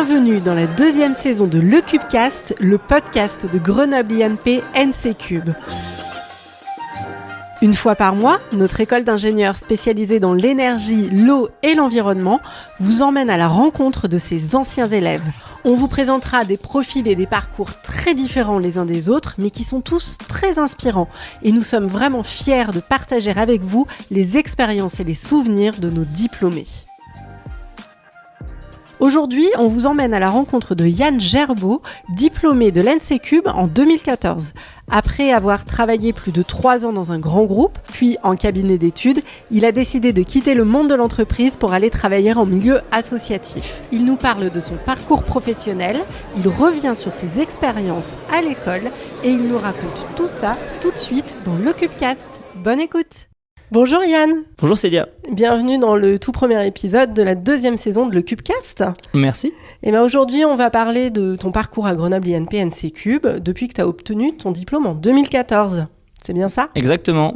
Bienvenue dans la deuxième saison de Le Cubecast, le podcast de Grenoble INP NC Cube. Une fois par mois, notre école d'ingénieurs spécialisée dans l'énergie, l'eau et l'environnement vous emmène à la rencontre de ses anciens élèves. On vous présentera des profils et des parcours très différents les uns des autres, mais qui sont tous très inspirants. Et nous sommes vraiment fiers de partager avec vous les expériences et les souvenirs de nos diplômés. Aujourd'hui, on vous emmène à la rencontre de Yann Gerbeau, diplômé de l'NC Cube en 2014. Après avoir travaillé plus de 3 ans dans un grand groupe, puis en cabinet d'études, il a décidé de quitter le monde de l'entreprise pour aller travailler en milieu associatif. Il nous parle de son parcours professionnel, il revient sur ses expériences à l'école et il nous raconte tout ça tout de suite dans le Cubecast. Bonne écoute! Bonjour Yann. Bonjour Célia. Bienvenue dans le tout premier épisode de la deuxième saison de Le Cubecast. Merci. Et aujourd'hui, on va parler de ton parcours à Grenoble INP NC Cube depuis que tu as obtenu ton diplôme en 2014. C'est bien ça ? Exactement.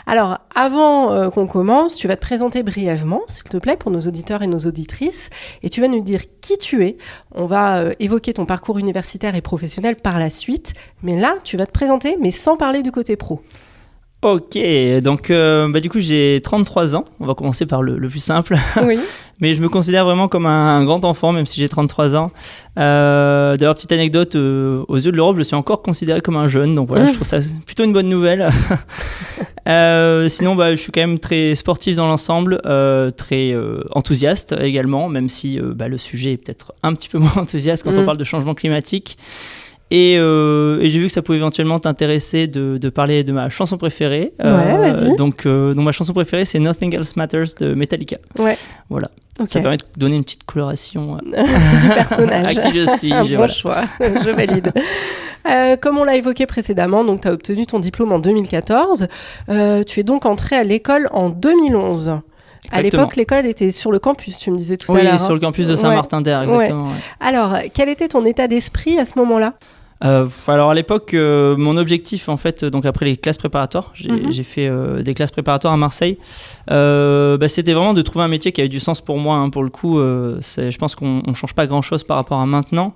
Alors, avant qu'on commence, tu vas te présenter brièvement, s'il te plaît, pour nos auditeurs et nos auditrices. Et tu vas nous dire qui tu es. On va évoquer ton parcours universitaire et professionnel par la suite. Mais là, tu vas te présenter, mais sans parler du côté pro. Ok, donc du coup j'ai 33 ans, on va commencer par le plus simple. Oui. Mais je me considère vraiment comme un grand enfant, même si j'ai 33 ans. D'ailleurs, petite anecdote, aux yeux de l'Europe, je suis encore considéré comme un jeune, donc voilà, je trouve ça plutôt une bonne nouvelle. Sinon, je suis quand même très sportif dans l'ensemble, très enthousiaste également, même si le sujet est peut-être un petit peu moins enthousiaste quand on parle de changement climatique. Et j'ai vu que ça pouvait éventuellement t'intéresser de parler de ma chanson préférée. Vas-y. Donc ma chanson préférée, c'est Nothing Else Matters de Metallica. Ouais. Voilà. Okay. Ça permet de donner une petite coloration du personnage. À qui je suis. Un bon choix, je valide. Comme on l'a évoqué précédemment, donc tu as obtenu ton diplôme en 2014. Tu es donc entré à l'école en 2011. Exactement. À l'époque, l'école était sur le campus, tu me disais tout à l'heure. Oui, sur le campus de Saint-Martin-d'Air, exactement. Ouais. Alors, quel était ton état d'esprit à ce moment-là ? Alors à l'époque, mon objectif en fait, donc après les classes préparatoires, j'ai fait des classes préparatoires à Marseille. C'était vraiment de trouver un métier qui avait du sens pour moi. Pour le coup, je pense qu'on ne change pas grand-chose par rapport à maintenant.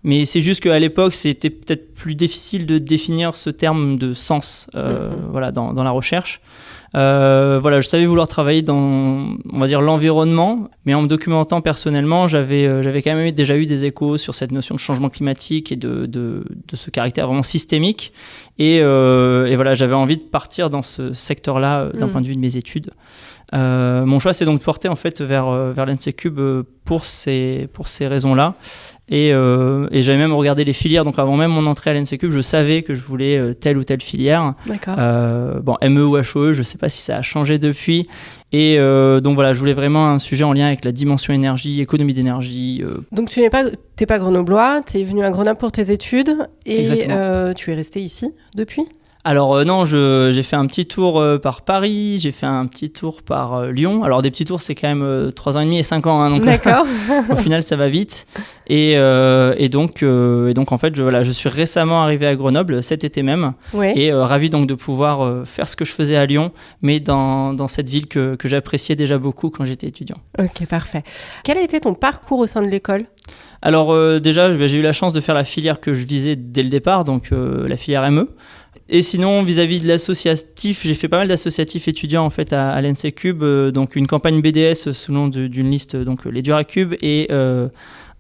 Mais c'est juste qu'à l'époque, c'était peut-être plus difficile de définir ce terme de sens dans la recherche. Je savais vouloir travailler dans, on va dire, l'environnement, mais en me documentant personnellement, j'avais quand même déjà eu des échos sur cette notion de changement climatique et de ce caractère vraiment systémique. Et j'avais envie de partir dans ce secteur-là d'un point de vue de mes études. Mon choix s'est donc porté en fait vers l'NC Cube pour ces raisons-là. Et j'avais même regardé les filières, donc avant même mon entrée à l'NC Cube, je savais que je voulais telle ou telle filière. D'accord. ME ou HOE, je ne sais pas si ça a changé depuis. Et je voulais vraiment un sujet en lien avec la dimension énergie, économie d'énergie. Donc tu n'es pas grenoblois, tu es venu à Grenoble pour tes études et tu es resté ici depuis ? Alors non, j'ai fait un petit tour par Paris, j'ai fait un petit tour par Lyon. Alors des petits tours, c'est quand même 3 ans et demi et 5 ans. Donc d'accord. Au final, ça va vite. Et donc en fait, je suis récemment arrivé à Grenoble cet été même. Ouais. Et ravi donc de pouvoir faire ce que je faisais à Lyon, mais dans cette ville que j'appréciais déjà beaucoup quand j'étais étudiant. Ok, parfait. Quel a été ton parcours au sein de l'école ? Alors déjà, j'ai eu la chance de faire la filière que je visais dès le départ, donc la filière ME. Et sinon, vis-à-vis de l'associatif, j'ai fait pas mal d'associatifs étudiants en fait à l'NC Cube, donc une campagne BDS sous le nom d'une liste, donc les Duracube, et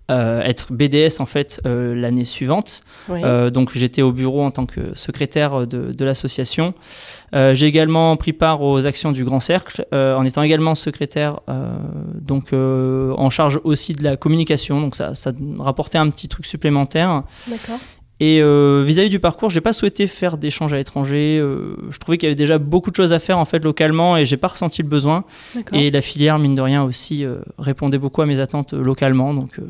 être BDS en fait l'année suivante. Oui. Donc j'étais au bureau en tant que secrétaire de l'association. J'ai également pris part aux actions du Grand Cercle, en étant également secrétaire, en charge aussi de la communication. Donc ça rapportait un petit truc supplémentaire. D'accord. Et vis-à-vis du parcours, j'ai pas souhaité faire d'échanges à l'étranger. Je trouvais qu'il y avait déjà beaucoup de choses à faire en fait localement et j'ai pas ressenti le besoin. D'accord. Et la filière, mine de rien aussi, répondait beaucoup à mes attentes localement. Donc,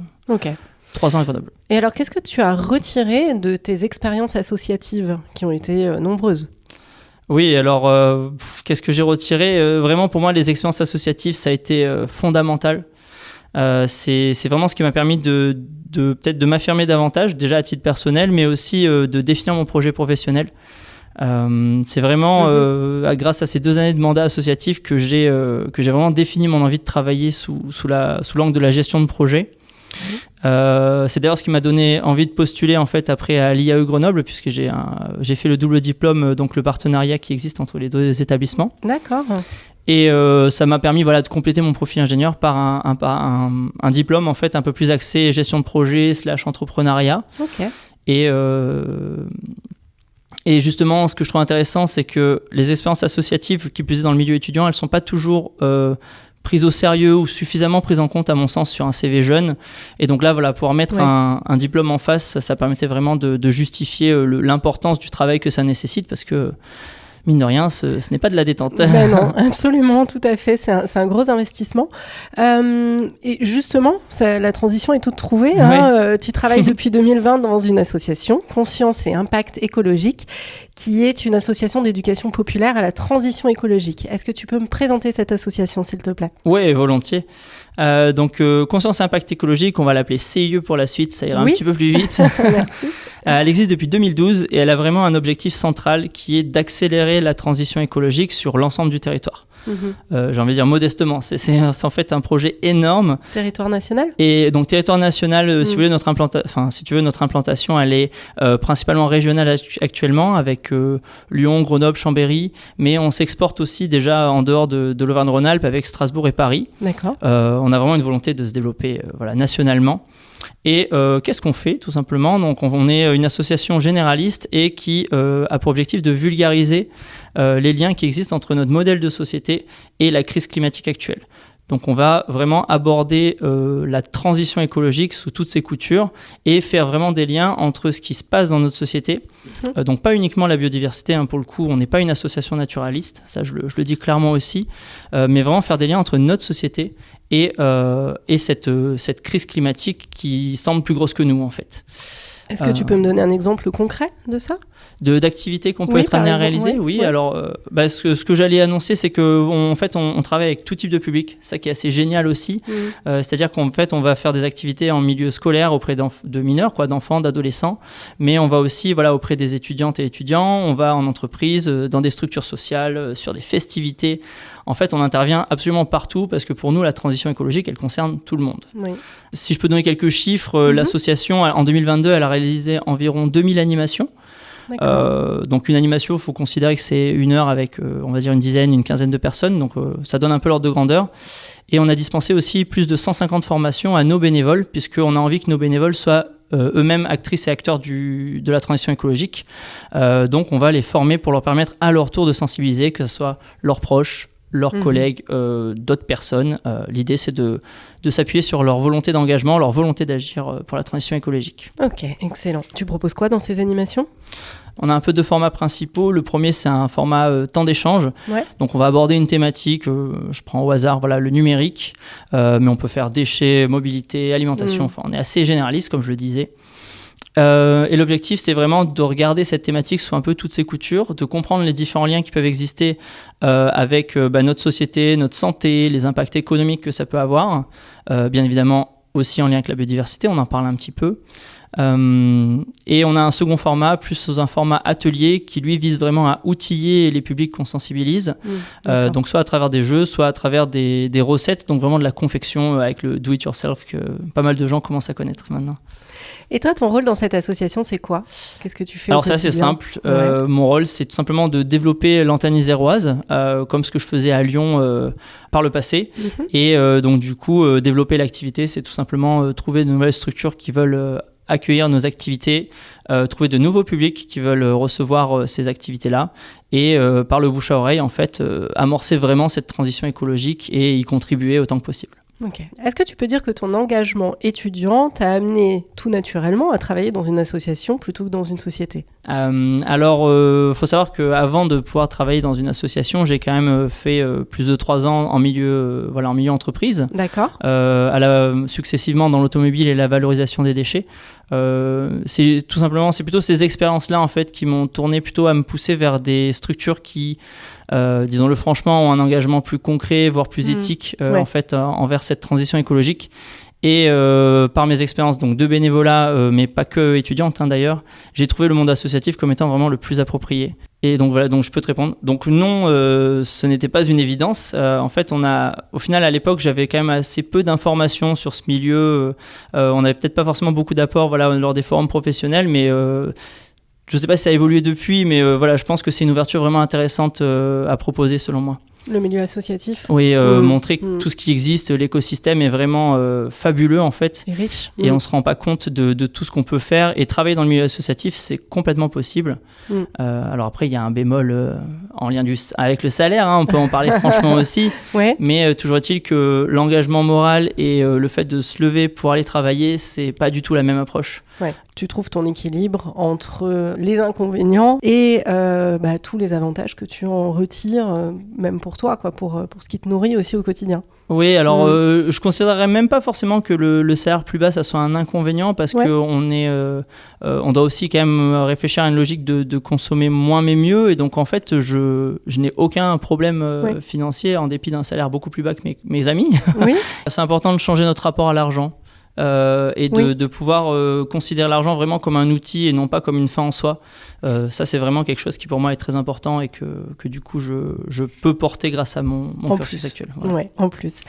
3 ans à Grenoble. Et alors, qu'est-ce que tu as retiré de tes expériences associatives qui ont été nombreuses ? Oui, alors, qu'est-ce que j'ai retiré ? Vraiment, pour moi, les expériences associatives, ça a été fondamental. C'est vraiment ce qui m'a permis peut-être de m'affirmer davantage, déjà à titre personnel, mais aussi de définir mon projet professionnel. C'est vraiment grâce à ces 2 années de mandat associatif que j'ai vraiment défini mon envie de travailler sous l'angle de la gestion de projet. C'est d'ailleurs ce qui m'a donné envie de postuler en fait après à l'IAE Grenoble, puisque j'ai fait le double diplôme, donc le partenariat qui existe entre les deux établissements. D'accord. Et ça m'a permis de compléter mon profil ingénieur par un diplôme en fait un peu plus axé gestion de projet / entrepreneuriat. Ok. Et justement, ce que je trouve intéressant, c'est que les expériences associatives, qui plus est dans le milieu étudiant, elles ne sont pas toujours prises au sérieux ou suffisamment prises en compte, à mon sens, sur un CV jeune. Et donc là, pouvoir mettre un diplôme en face, ça permettait vraiment de justifier l'importance du travail que ça nécessite, parce que mine de rien, ce n'est pas de la détente. Ben non, absolument, tout à fait. C'est un gros investissement. Et justement, la transition est toute trouvée. Tu travailles depuis 2020 dans une association, Conscience et Impact Écologique, qui est une association d'éducation populaire à la transition écologique. Est-ce que tu peux me présenter cette association, s'il te plaît ? Oui, volontiers. Conscience et Impact Écologique, on va l'appeler CIE pour la suite, ça ira un petit peu plus vite. Merci. Elle existe depuis 2012 et elle a vraiment un objectif central qui est d'accélérer la transition écologique sur l'ensemble du territoire. J'ai envie de dire modestement, c'est en fait un projet énorme. Territoire national ? Et donc territoire national, si tu veux, notre implantation, elle est principalement régionale actuellement avec Lyon, Grenoble, Chambéry, mais on s'exporte aussi déjà en dehors de l'Auvergne-Rhône-Alpes avec Strasbourg et Paris. D'accord. On a vraiment une volonté de se développer nationalement. Et qu'est-ce qu'on fait tout simplement ? Donc on est une association généraliste et qui a pour objectif de vulgariser les liens qui existent entre notre modèle de société et la crise climatique actuelle. Donc on va vraiment aborder la transition écologique sous toutes ses coutures et faire vraiment des liens entre ce qui se passe dans notre société. Donc pas uniquement la biodiversité, pour le coup, on n'est pas une association naturaliste, ça je le dis clairement aussi, mais vraiment faire des liens entre notre société et cette crise climatique qui semble plus grosse que nous en fait. Est-ce que tu peux me donner un exemple concret de ça ? D'activités qu'on peut être amené à réaliser, oui. Alors, ce que j'allais annoncer, c'est qu'on on travaille avec tout type de public, ça qui est assez génial aussi. C'est-à-dire qu'en fait, on va faire des activités en milieu scolaire auprès de mineurs, d'enfants, d'adolescents, mais on va aussi auprès des étudiantes et étudiants, on va en entreprise, dans des structures sociales, sur des festivités. En fait, on intervient absolument partout parce que pour nous, la transition écologique, elle concerne tout le monde. Oui. Si je peux donner quelques chiffres, l'association, en 2022, elle a réalisé environ 2000 animations. Donc une animation, il faut considérer que c'est 1 heure avec, on va dire, une quinzaine de personnes. Donc ça donne un peu l'ordre de grandeur. Et on a dispensé aussi plus de 150 formations à nos bénévoles, puisqu'on a envie que nos bénévoles soient eux-mêmes actrices et acteurs de la transition écologique. Donc on va les former pour leur permettre à leur tour de sensibiliser, que ce soit leurs proches, leurs collègues, d'autres personnes. L'idée, c'est de s'appuyer sur leur volonté d'engagement, leur volonté d'agir pour la transition écologique. Ok, excellent. Tu proposes quoi dans ces animations ? On a un peu 2 formats principaux. Le premier, c'est un format temps d'échange. Donc, on va aborder une thématique, je prends au hasard, le numérique, mais on peut faire déchets, mobilité, alimentation. Enfin, on est assez généraliste, comme je le disais. Et l'objectif, c'est vraiment de regarder cette thématique sous un peu toutes ses coutures, de comprendre les différents liens qui peuvent exister avec notre société, notre santé, les impacts économiques que ça peut avoir. Bien évidemment, aussi en lien avec la biodiversité, on en parle un petit peu. Et on a un second format, plus sous un format atelier, qui lui vise vraiment à outiller les publics qu'on sensibilise. Donc soit à travers des jeux, soit à travers des recettes, donc vraiment de la confection avec le do-it-yourself que pas mal de gens commencent à connaître maintenant. Et toi, ton rôle dans cette association, c'est quoi ? Qu'est-ce que tu fais ? Alors c'est assez simple. Mon rôle, c'est tout simplement de développer l'antenne iséroise, comme ce que je faisais à Lyon par le passé. Et donc du coup, développer l'activité, c'est tout simplement trouver de nouvelles structures qui veulent accueillir nos activités, trouver de nouveaux publics qui veulent recevoir ces activités-là et par le bouche à oreille, en fait, amorcer vraiment cette transition écologique et y contribuer autant que possible. Ok. Est-ce que tu peux dire que ton engagement étudiant t'a amené tout naturellement à travailler dans une association plutôt que dans une société ? Alors, faut savoir qu'avant de pouvoir travailler dans une association, j'ai quand même fait plus de 3 ans en milieu entreprise. D'accord. Successivement dans l'automobile et la valorisation des déchets. C'est plutôt ces expériences-là en fait qui m'ont tourné plutôt à me pousser vers des structures qui, disons-le franchement, ont un engagement plus concret, voire plus éthique en fait envers cette transition écologique. Et par mes expériences donc de bénévolat, mais pas que étudiante d'ailleurs, j'ai trouvé le monde associatif comme étant vraiment le plus approprié. Et donc voilà, donc je peux te répondre. Donc non, ce n'était pas une évidence. En fait, au final, à l'époque, j'avais quand même assez peu d'informations sur ce milieu. On n'avait peut-être pas forcément beaucoup d'apports, voilà, lors des forums professionnels, mais je ne sais pas si ça a évolué depuis, mais voilà, je pense que c'est une ouverture vraiment intéressante à proposer, selon moi. Le milieu associatif. Oui, montrer que tout ce qui existe, l'écosystème est vraiment fabuleux en fait. Et riche. Et on ne se rend pas compte de tout ce qu'on peut faire. Et travailler dans le milieu associatif, c'est complètement possible. Alors après, il y a un bémol en lien avec le salaire, hein, on peut en parler franchement aussi. Ouais. Mais toujours est-il que l'engagement moral et le fait de se lever pour aller travailler, c'est pas du tout la même approche. Ouais. Tu trouves ton équilibre entre les inconvénients et tous les avantages que tu en retires, même pour toi, quoi, pour ce qui te nourrit aussi au quotidien. Oui, alors je considérerais même pas forcément que le salaire plus bas, ça soit un inconvénient, parce qu'on on doit aussi quand même réfléchir à une logique de consommer moins mais mieux, et donc en fait je n'ai aucun problème financier en dépit d'un salaire beaucoup plus bas que mes amis. Oui. C'est important de changer notre rapport à l'argent. Et de pouvoir considérer l'argent vraiment comme un outil et non pas comme une fin en soi. Ça, c'est vraiment quelque chose qui pour moi est très important et que du coup je peux porter grâce à mon cursus actuel. Voilà. Ouais, en plus.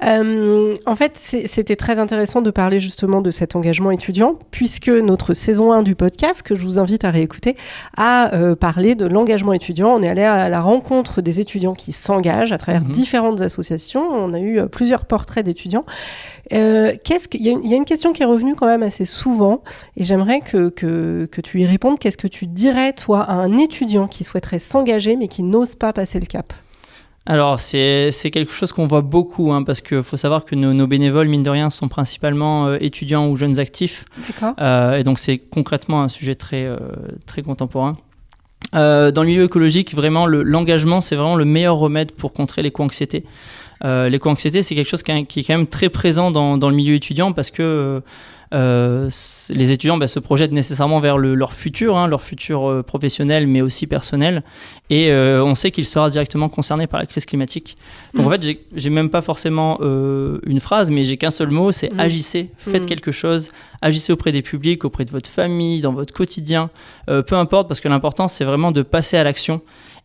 En fait, c'était très intéressant de parler justement de cet engagement étudiant, puisque notre saison 1 du podcast, que je vous invite à réécouter, a parlé de l'engagement étudiant. On est allé à la rencontre des étudiants qui s'engagent à travers différentes associations. On a eu plusieurs portraits d'étudiants. Il y a une question qui est revenue quand même assez souvent, et j'aimerais que tu y répondes. Qu'est-ce que tu dirais, toi, à un étudiant qui souhaiterait s'engager mais qui n'ose pas passer le cap ? Alors, c'est quelque chose qu'on voit beaucoup, hein, parce qu'il faut savoir que nos bénévoles, mine de rien, sont principalement étudiants ou jeunes actifs. D'accord. Et donc, c'est concrètement un sujet très, très contemporain. Dans le milieu écologique, vraiment, l'engagement, c'est vraiment le meilleur remède pour contrer l'éco-anxiété. L'éco-anxiété, c'est quelque chose qui est quand même très présent dans le milieu étudiant, parce que les étudiants se projettent nécessairement vers leur futur professionnel, mais aussi personnel. Et on sait qu'il sera directement concerné par la crise climatique. Donc en fait, j'ai même pas forcément une phrase, mais j'ai qu'un seul mot, c'est agissez, faites quelque chose, agissez auprès des publics, auprès de votre famille, dans votre quotidien, peu importe, parce que l'important, c'est vraiment de passer à l'action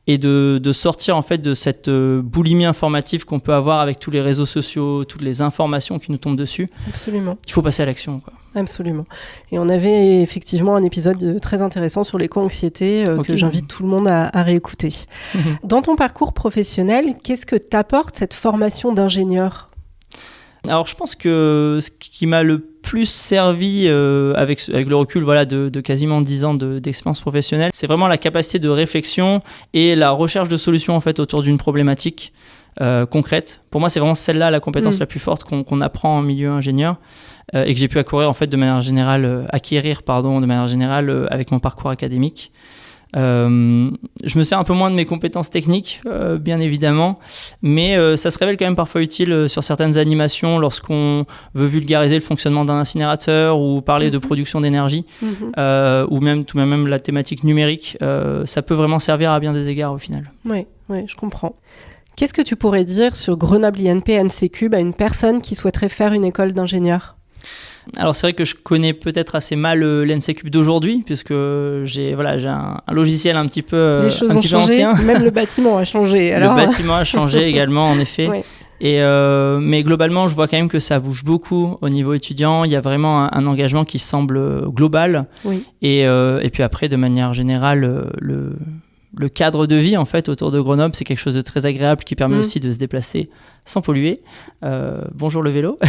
et de sortir en fait de cette boulimie informative qu'on peut avoir avec tous les réseaux sociaux, toutes les informations qui nous tombent dessus. Absolument. Il faut passer à l'action, quoi. Absolument. Et on avait effectivement un épisode très intéressant sur l'éco-anxiété que j'invite tout le monde à réécouter. Dans ton parcours professionnel, qu'est-ce que t'apporte cette formation d'ingénieur ? Alors je pense que ce qui m'a le plus servi avec le recul de quasiment 10 ans d'expérience professionnelle, c'est vraiment la capacité de réflexion et la recherche de solutions en fait, autour d'une problématique concrète. Pour moi, c'est vraiment celle-là la compétence la plus forte qu'on apprend en milieu ingénieur et que j'ai pu acquérir de manière générale avec mon parcours académique. Je me sers un peu moins de mes compétences techniques, bien évidemment, mais ça se révèle quand même parfois utile sur certaines animations lorsqu'on veut vulgariser le fonctionnement d'un incinérateur ou parler de production d'énergie, ou même tout de même la thématique numérique. Ça peut vraiment servir à bien des égards au final. Oui, je comprends. Qu'est-ce que tu pourrais dire sur Grenoble INP NCCube à une personne qui souhaiterait faire une école d'ingénieur ? Alors c'est vrai que je connais peut-être assez mal l'NCCube d'aujourd'hui, puisque j'ai un logiciel un petit peu ancien. Même le bâtiment a changé. Alors... Le bâtiment a changé également, en effet. Ouais. Mais globalement, je vois quand même que ça bouge beaucoup au niveau étudiant. Il y a vraiment un engagement qui semble global. Oui. Et puis après, de manière générale, le cadre de vie en fait autour de Grenoble, c'est quelque chose de très agréable qui permet aussi de se déplacer sans polluer. Bonjour le vélo.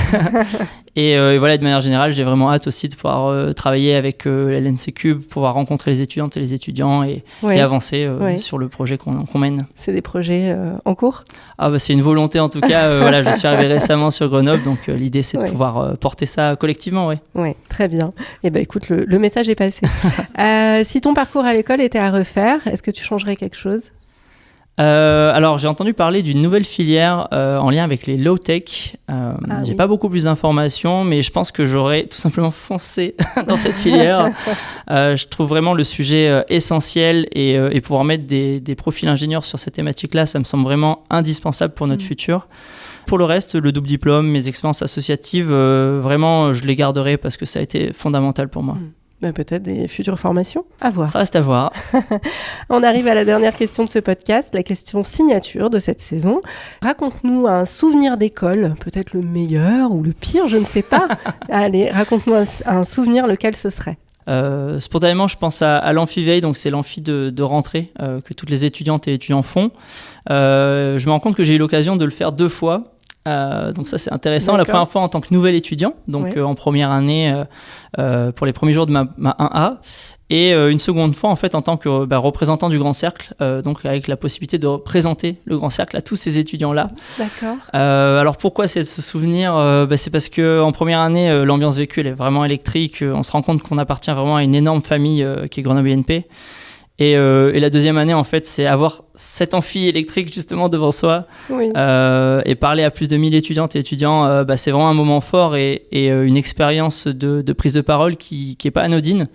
et voilà, de manière générale, j'ai vraiment hâte aussi de pouvoir travailler avec l'NCCube, pouvoir rencontrer les étudiantes et les étudiants et avancer sur le projet qu'on mène. C'est des projets en cours ? C'est une volonté en tout cas. Je suis arrivé récemment sur Grenoble, donc l'idée c'est de pouvoir porter ça collectivement. Oui, très bien. Et écoute, le message est passé. Si ton parcours à l'école était à refaire, est-ce que tu changerais quelque chose ? Alors, j'ai entendu parler d'une nouvelle filière en lien avec les low-tech. J'ai pas beaucoup plus d'informations, mais je pense que j'aurais tout simplement foncé dans cette filière. Je trouve vraiment le sujet essentiel et pouvoir mettre des profils ingénieurs sur cette thématique-là, ça me semble vraiment indispensable pour notre futur. Pour le reste, le double diplôme, mes expériences associatives, vraiment, je les garderai parce que ça a été fondamental pour moi. Peut-être des futures formations, à voir. Ça reste à voir. On arrive à la dernière question de ce podcast, la question signature de cette saison. Raconte-nous un souvenir d'école, peut-être le meilleur ou le pire, je ne sais pas. Allez, raconte-nous un souvenir, lequel ce serait ? Spontanément, je pense à l'amphi-veille, donc c'est l'amphi de rentrée que toutes les étudiantes et étudiants font. Je me rends compte que j'ai eu l'occasion de le faire 2 fois. Donc ça c'est intéressant. D'accord. La première fois en tant que nouvel étudiant, donc en première année pour les premiers jours de ma 1A, et une seconde fois en fait en tant que représentant du Grand Cercle, donc avec la possibilité de représenter le Grand Cercle à tous ces étudiants là. D'accord. Alors pourquoi c'est ce souvenir c'est parce que en première année l'ambiance vécue elle est vraiment électrique. On se rend compte qu'on appartient vraiment à une énorme famille qui est Grenoble INP. Et la deuxième année, en fait, c'est avoir cet amphi électrique justement devant soi et parler à plus de 1000 étudiantes et étudiants. C'est vraiment un moment fort et une expérience de prise de parole qui est pas anodine.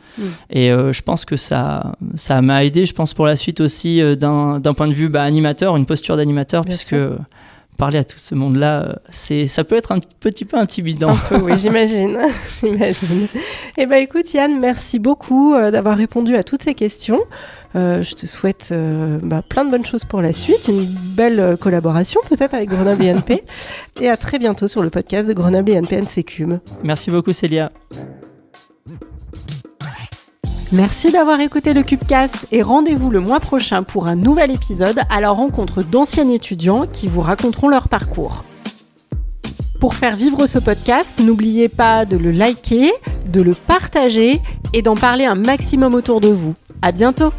Et je pense que ça m'a aidé, je pense, pour la suite aussi d'un point de vue animateur, une posture d'animateur, Bien puisque sûr. Parler à tout ce monde-là, ça peut être un petit peu intimidant. Un peu, oui, j'imagine. Eh bien, écoute, Yann, merci beaucoup d'avoir répondu à toutes ces questions. Je te souhaite plein de bonnes choses pour la suite, une belle collaboration peut-être avec Grenoble INP, et à très bientôt sur le podcast de Grenoble INP NCCUB. Merci beaucoup, Célia. Merci d'avoir écouté le Cubecast et rendez-vous le mois prochain pour un nouvel épisode à la rencontre d'anciens étudiants qui vous raconteront leur parcours. Pour faire vivre ce podcast, n'oubliez pas de le liker, de le partager et d'en parler un maximum autour de vous. À bientôt!